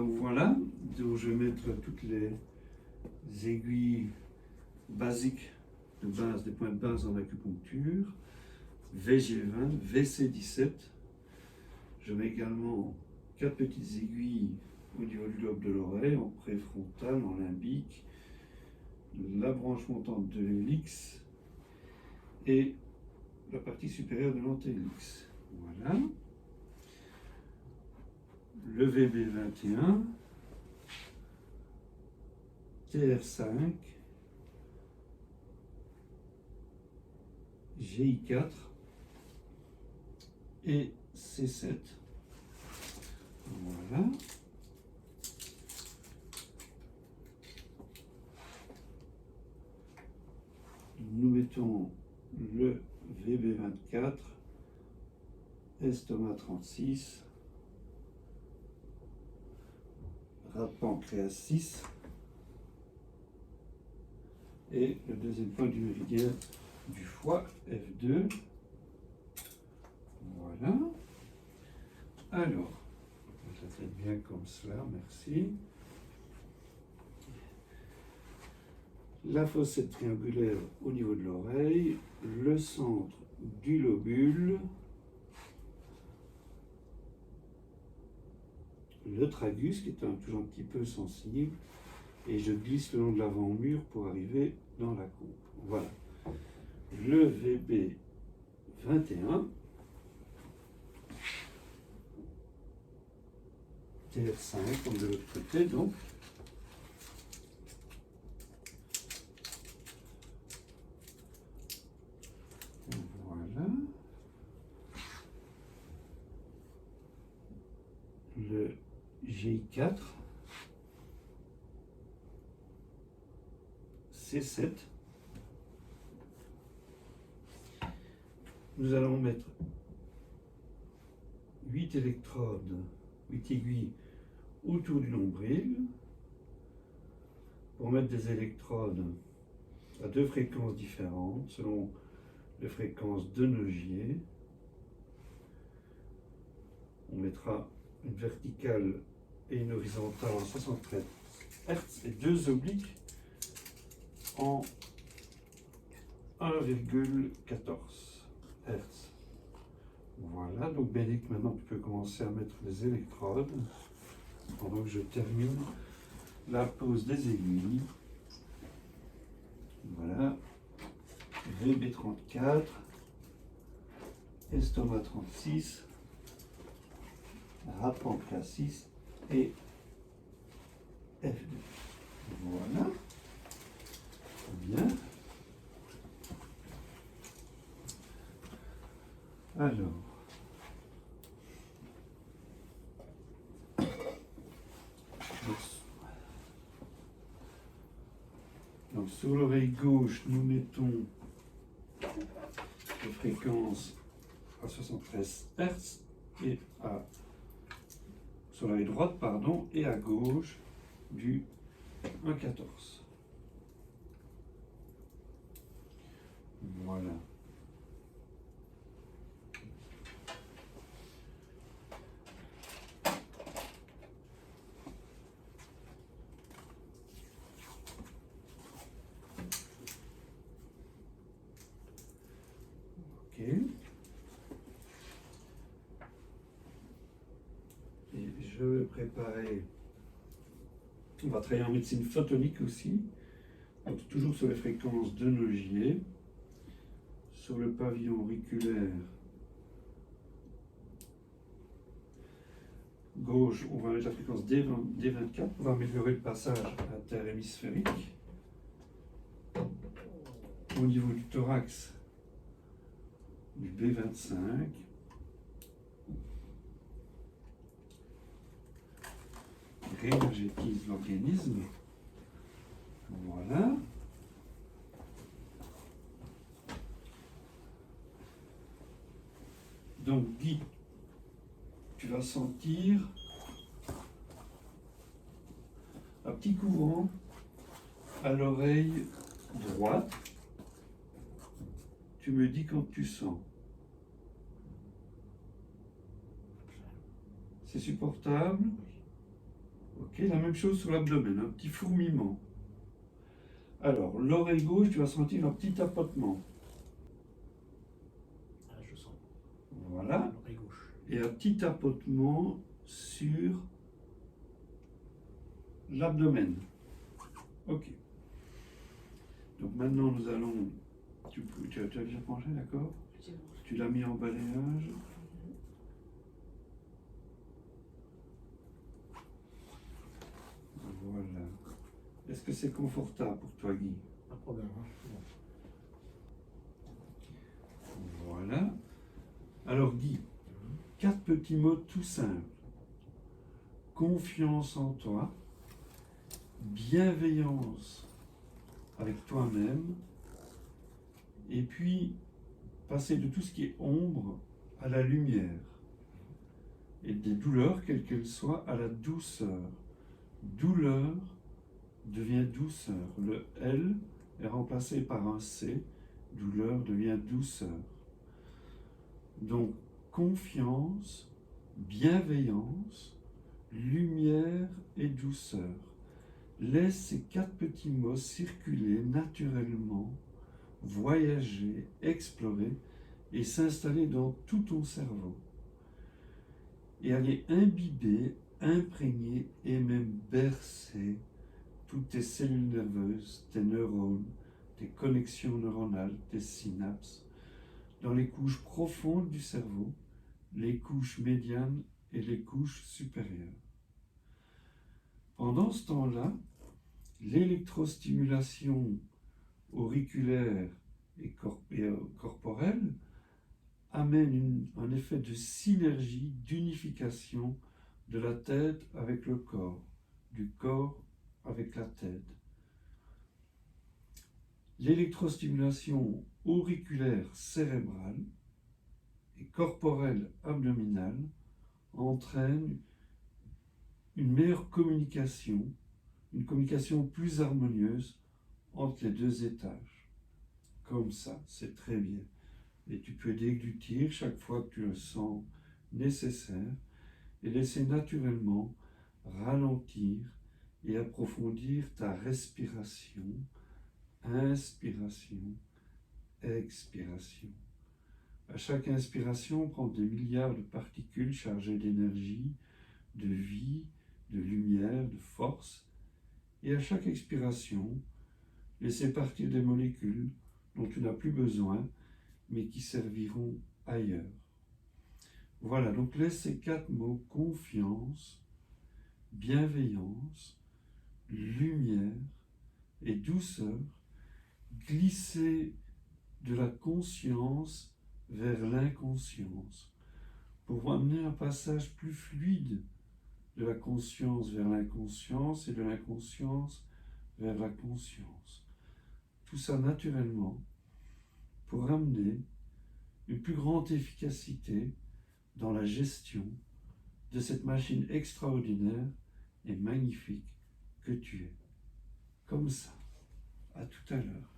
Donc voilà, donc je vais mettre toutes les aiguilles basiques de base, des points de base en acupuncture, VG20, VC17. Je mets également 4 petites aiguilles au niveau du lobe de l'oreille, en préfrontal, en limbique, la branche montante de l'hélix et la partie supérieure de l'antélix. Voilà. Le VB21, TR5, GI4 et C7. Voilà. Nous mettons le VB24, estomac 36, rat pancréas 6 et le deuxième point du méridien du foie F2. Voilà. Alors, ça fait bien comme cela, merci. La fossette triangulaire au niveau de l'oreille, le centre du lobule, le tragus qui est toujours un petit peu sensible, et je glisse le long de l'avant-mur pour arriver dans la coupe. Voilà. Le VB21, TR5 comme de l'autre côté, donc. Voilà. Le G4, C7. Nous allons mettre 8 électrodes, 8 aiguilles autour du nombril pour mettre des électrodes à 2 fréquences différentes selon les fréquences de Nogier. On mettra une verticale et une horizontale en 73 Hz et 2 obliques en 1,14 Hz. Voilà, donc Bénédicte, maintenant tu peux commencer à mettre les électrodes pendant que je termine la pose des aiguilles. Voilà, VB34, estomac 36, rat pancréas 6 et F2. Voilà. Bien. Alors. Donc sur l'oreille gauche, nous mettons les fréquences à 73 Hz et sur l'oreille droite, pardon, et à gauche du 1,14. Voilà. Ok. Et je vais préparer. On va travailler en médecine photonique aussi. Donc toujours sur les fréquences de Nogier. Sur le pavillon auriculaire gauche, on va mettre la fréquence D24 pour améliorer le passage interhémisphérique. Au niveau du thorax, du B25. Réénergétise l'organisme. Voilà. Donc, Guy, tu vas sentir un petit courant à l'oreille droite. Tu me dis quand tu sens. C'est supportable? Ok, la même chose sur l'abdomen, un petit fourmillement. Alors, l'oreille gauche, tu vas sentir un petit tapotement. Ah, je sens. Voilà. L'oreille gauche. Et un petit tapotement sur l'abdomen. Ok. Donc maintenant, nous allons... Tu as déjà mangé, d'accord? C'est bon. Tu l'as mis en balayage. Voilà. Est-ce que c'est confortable pour toi, Guy? Pas de problème, hein. C'est bon. Voilà. Alors, Guy, 4 petits mots tout simples. Confiance en toi, bienveillance avec toi-même, et puis passer de tout ce qui est ombre à la lumière, et des douleurs, quelles qu'elles soient, à la douceur. Douleur devient douceur. Le L est remplacé par un C. Douleur devient douceur. Donc, confiance, bienveillance, lumière et douceur. Laisse ces 4 petits mots circuler naturellement, voyager, explorer et s'installer dans tout ton cerveau. Et aller imbiber, imprégner et même bercer toutes tes cellules nerveuses, tes neurones, tes connexions neuronales, tes synapses, dans les couches profondes du cerveau, les couches médianes et les couches supérieures. Pendant ce temps-là, l'électrostimulation auriculaire et corporelle amène un effet de synergie, d'unification de la tête avec le corps, du corps avec la tête. L'électrostimulation auriculaire cérébrale et corporelle abdominale entraîne une meilleure communication, une communication plus harmonieuse entre les 2 étages. Comme ça, c'est très bien. Et tu peux déglutir chaque fois que tu le sens nécessaire et laisser naturellement ralentir et approfondir ta respiration, inspiration, expiration. À chaque inspiration, prends des milliards de particules chargées d'énergie, de vie, de lumière, de force, et à chaque expiration, laissez partir des molécules dont tu n'as plus besoin, mais qui serviront ailleurs. Voilà, donc laisse ces 4 mots, confiance, bienveillance, lumière et douceur, glisser de la conscience vers l'inconscience, pour amener un passage plus fluide de la conscience vers l'inconscience et de l'inconscience vers la conscience. Tout ça naturellement pour amener une plus grande efficacité dans la gestion de cette machine extraordinaire et magnifique que tu es. Comme ça. À tout à l'heure.